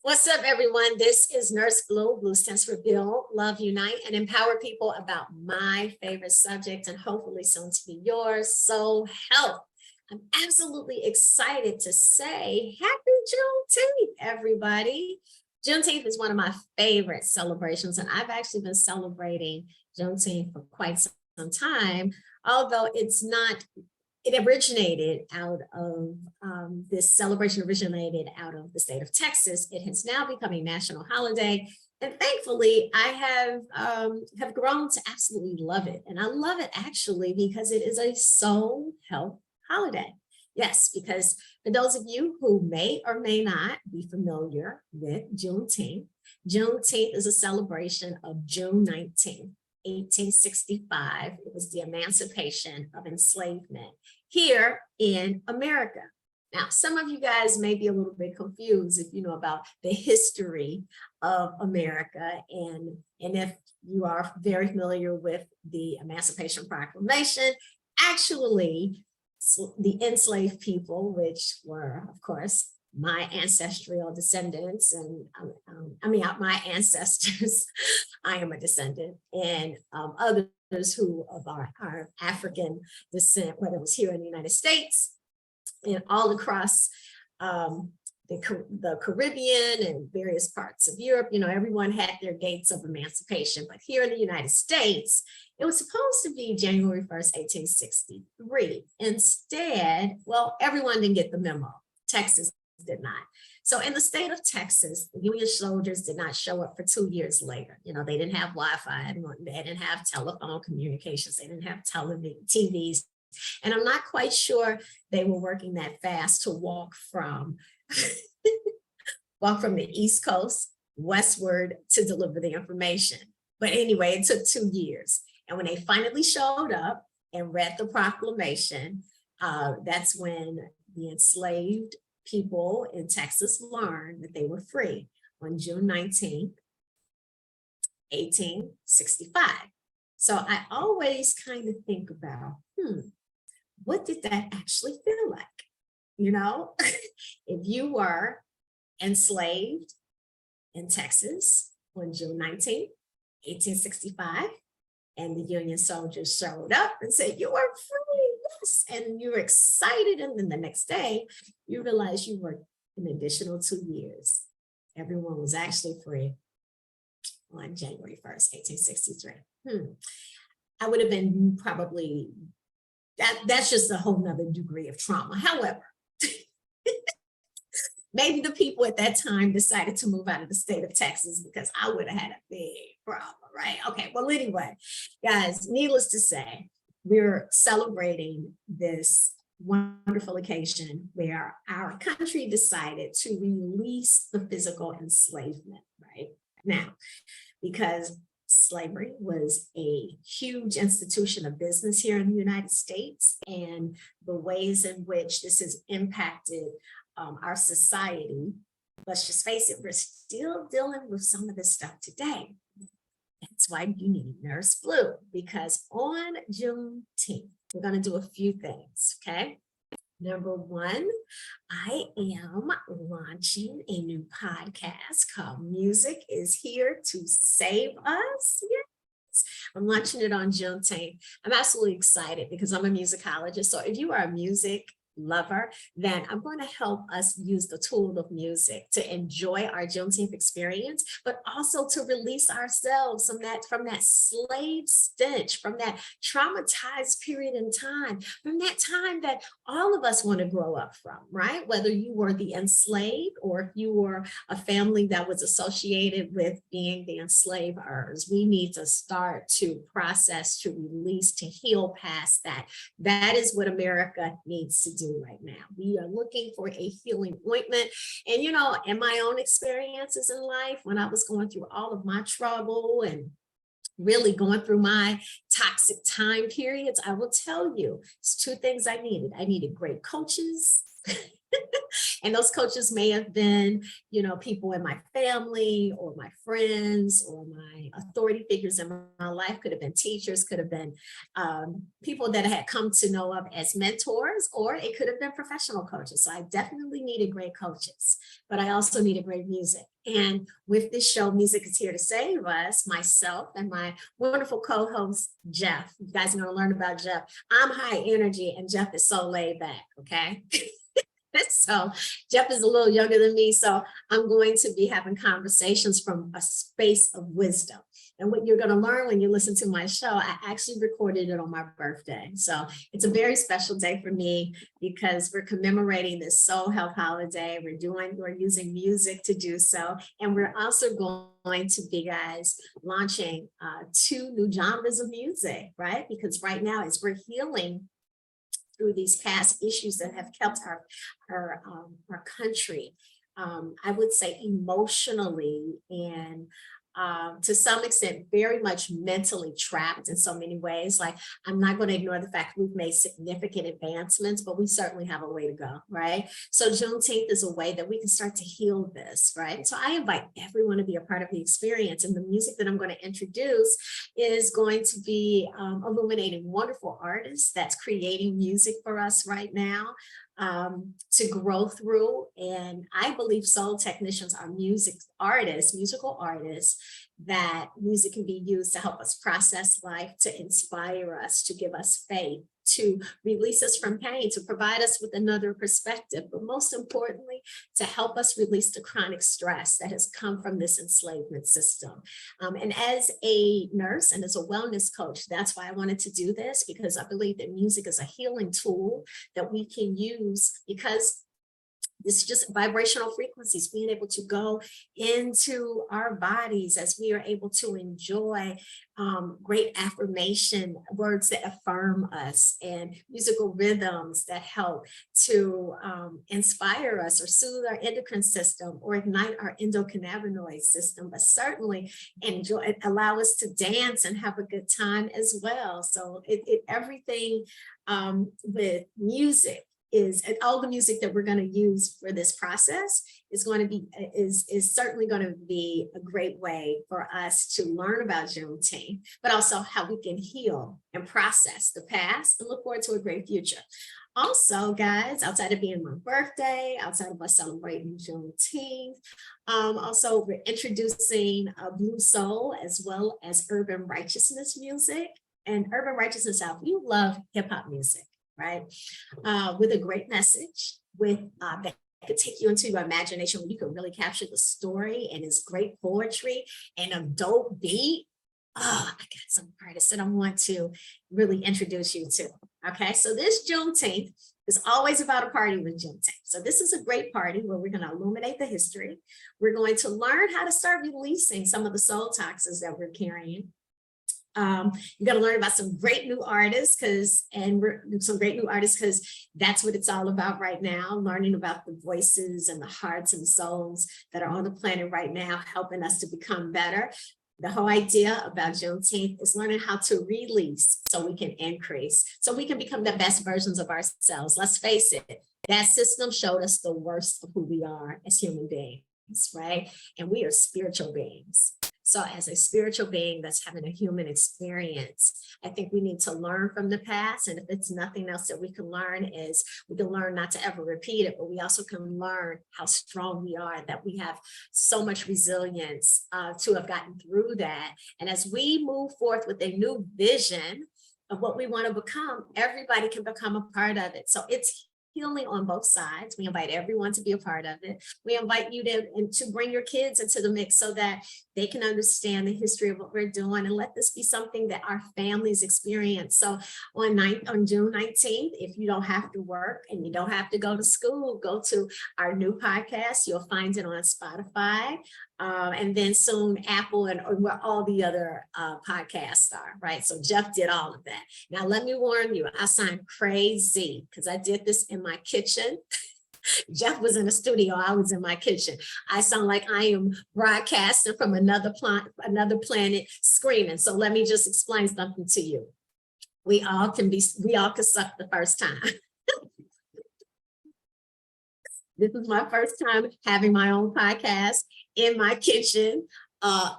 What's up, everyone? This is Nurse Blue. Blue stands for Build, Love, Unite, and empower people about my favorite subject and hopefully soon to be yours, soul health. I'm absolutely excited to say happy Juneteenth, everybody. Juneteenth is one of my favorite celebrations, and I've actually been celebrating Juneteenth for quite some time, although it originated out of this celebration originated out of the state of Texas. It has now become a national holiday. And thankfully, I have grown to absolutely love it. And I love it actually because it is a soul health holiday. Yes, because for those of you who may or may not be familiar with Juneteenth, Juneteenth is a celebration of June 19th. 1865, it was the emancipation of enslavement here in America. Now, some of you guys may be a little bit confused if you know about the history of America, and if you are very familiar with the Emancipation Proclamation. Actually, the enslaved people, which were, of course, my ancestral descendants, and my ancestors, I am a descendant, and others who of our African descent, whether it was here in the United States and all across the Caribbean and various parts of Europe. Everyone had their dates of emancipation, but here in the United States, it was supposed to be January 1st, 1863. Instead, well, everyone didn't get the memo. Texas did not. So in the state of Texas, the Union soldiers did not show up for 2 years later. They didn't have Wi-Fi, they didn't have telephone communications, they didn't have TVs. And I'm not quite sure they were working that fast to walk from the East Coast westward to deliver the information. But anyway, it took 2 years. And when they finally showed up and read the proclamation, that's when the enslaved people in Texas learned that they were free on June 19th, 1865. So I always kind of think about, what did that actually feel like? If you were enslaved in Texas on June 19th, 1865, and the Union soldiers showed up and said, "You are free," yes, and you were excited, and then the next day, you realized you worked an additional 2 years. Everyone was actually free on January 1st, 1863. I would have been probably, that's just a whole nother degree of trauma. However, maybe the people at that time decided to move out of the state of Texas because I would have had a big problem, right? Okay, well, anyway, guys, needless to say, we're celebrating this wonderful occasion where our country decided to release the physical enslavement, right? Now, because slavery was a huge institution of business here in the United States, and the ways in which this has impacted our society, let's just face it, we're still dealing with some of this stuff today. That's why you need Nurse Blue, because on Juneteenth, we're going to do a few things, okay? Number one, I am launching a new podcast called Music is Here to Save Us. Yes, I'm launching it on Juneteenth. I'm absolutely excited because I'm a musicologist. So if you are a music lover, then I'm going to help us use the tool of music to enjoy our Juneteenth experience, but also to release ourselves from that slave stench, from that traumatized period in time, from that time that all of us want to grow up from, right? Whether you were the enslaved or if you were a family that was associated with being the enslavers, we need to start to process, to release, to heal past that. That is what America needs to do right now. We are looking for a healing ointment. And, in my own experiences in life, when I was going through all of my trouble and really going through my toxic time periods, I will tell you, it's two things I needed. I needed great coaches And those coaches may have been, people in my family or my friends or my authority figures in my life. Could have been teachers, could have been people that I had come to know of as mentors, or it could have been professional coaches. So I definitely needed great coaches, but I also needed great music. And with this show, Music is Here to Save Us, myself and my wonderful co-host, Jeff. You guys are going to learn about Jeff. I'm high energy and Jeff is so laid back, okay? So Jeff is a little younger than me, so I'm going to be having conversations from a space of wisdom. And what you're going to learn when you listen to my show, I actually recorded it on my birthday. So it's a very special day for me because we're commemorating this soul health holiday. We're using music to do so. And we're also going to be, guys, launching 2 new genres of music, right? Because right now, as we're healing through these past issues that have kept our country, I would say emotionally and to some extent, very much mentally trapped in so many ways. Like, I'm not going to ignore the fact we've made significant advancements, but we certainly have a way to go, right? So Juneteenth is a way that we can start to heal this, right? So I invite everyone to be a part of the experience. And the music that I'm going to introduce is going to be illuminating wonderful artists that's creating music for us right now. To grow through. And I believe soul technicians are musical artists, that music can be used to help us process life, to inspire us, to give us faith, to release us from pain, to provide us with another perspective, but most importantly, to help us release the chronic stress that has come from this enslavement system. And as a nurse and as a wellness coach, that's why I wanted to do this, because I believe that music is a healing tool that we can use, because this is just vibrational frequencies, being able to go into our bodies as we are able to enjoy great affirmation, words that affirm us, and musical rhythms that help to inspire us or soothe our endocrine system or ignite our endocannabinoid system, but certainly allow us to dance and have a good time as well. So everything with music and all the music that we're going to use for this process is certainly going to be a great way for us to learn about Juneteenth, but also how we can heal and process the past and look forward to a great future. Also, guys, outside of being my birthday, outside of us celebrating Juneteenth, also we're introducing Blue Soul as well as urban righteousness music. And urban righteousness, if you love hip hop music, right? With a great message, that could take you into your imagination where you can really capture the story, and it's great poetry and a dope beat. Oh, I got some artists that I want to really introduce you to. Okay, so this Juneteenth is always about a party with Juneteenth. So this is a great party where we're going to illuminate the history. We're going to learn how to start releasing some of the soul toxins that we're carrying. You're going to learn about some great new artists because that's what it's all about right now, learning about the voices and the hearts and souls that are on the planet right now, helping us to become better. The whole idea about Juneteenth is learning how to release so we can increase, so we can become the best versions of ourselves. Let's face it, that system showed us the worst of who we are as human beings, right? And we are spiritual beings. So as a spiritual being that's having a human experience, I think we need to learn from the past. And if it's nothing else that we can learn, is we can learn not to ever repeat it, but we also can learn how strong we are, that we have so much resilience to have gotten through that. And as we move forth with a new vision of what we want to become, everybody can become a part of it. So it's healing on both sides. We invite everyone to be a part of it. We invite you to bring your kids into the mix so that they can understand the history of what we're doing, and let this be something that our families experience. So on June 19th, if you don't have to work and you don't have to go to school, go to our new podcast. You'll find it on Spotify, and then soon Apple and where all the other podcasts are, right? So Jeff did all of that. Now, let me warn you, I sound crazy because I did this in my kitchen. Jeff was in the studio, I was in my kitchen. I sound like I am broadcasting from another planet screaming. So let me just explain something to you. We all can suck the first time. This is my first time having my own podcast in my kitchen.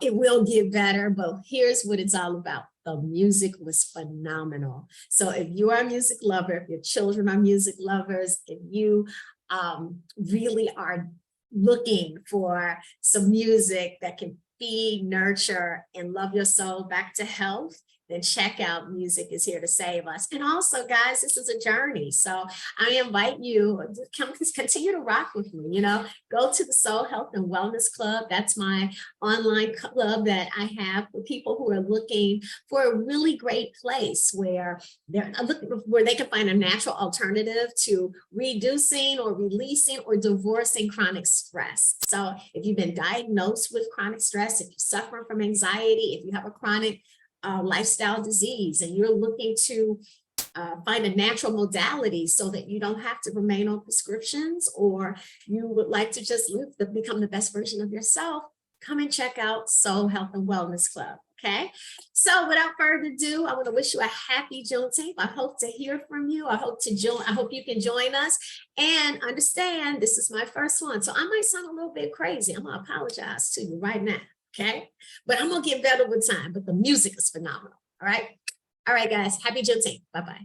It will get better, but here's what it's all about. The music was phenomenal. So if you are a music lover, if your children are music lovers, if you really are looking for some music that can feed, nurture, and love your soul back to health, then check out Music is Here to Save Us. And also, guys, this is a journey. So I invite you to continue to rock with me. Go to the Soul Health and Wellness Club. That's my online club that I have for people who are looking for a really great place where they can find a natural alternative to reducing or releasing or divorcing chronic stress. So if you've been diagnosed with chronic stress, if you're suffering from anxiety, if you have a chronic lifestyle disease and you're looking to find a natural modality so that you don't have to remain on prescriptions, or you would like to just become the best version of yourself, come and check out Soul Health and Wellness Club. Okay. So without further ado, I want to wish you a happy Juneteenth. I hope to hear from you. I hope you can join us, and understand this is my first one. So I might sound a little bit crazy. I'm going to apologize to you right now. Okay. But I'm going to get better with time. But the music is phenomenal. All right. All right, guys. Happy Juneteenth. Bye-bye.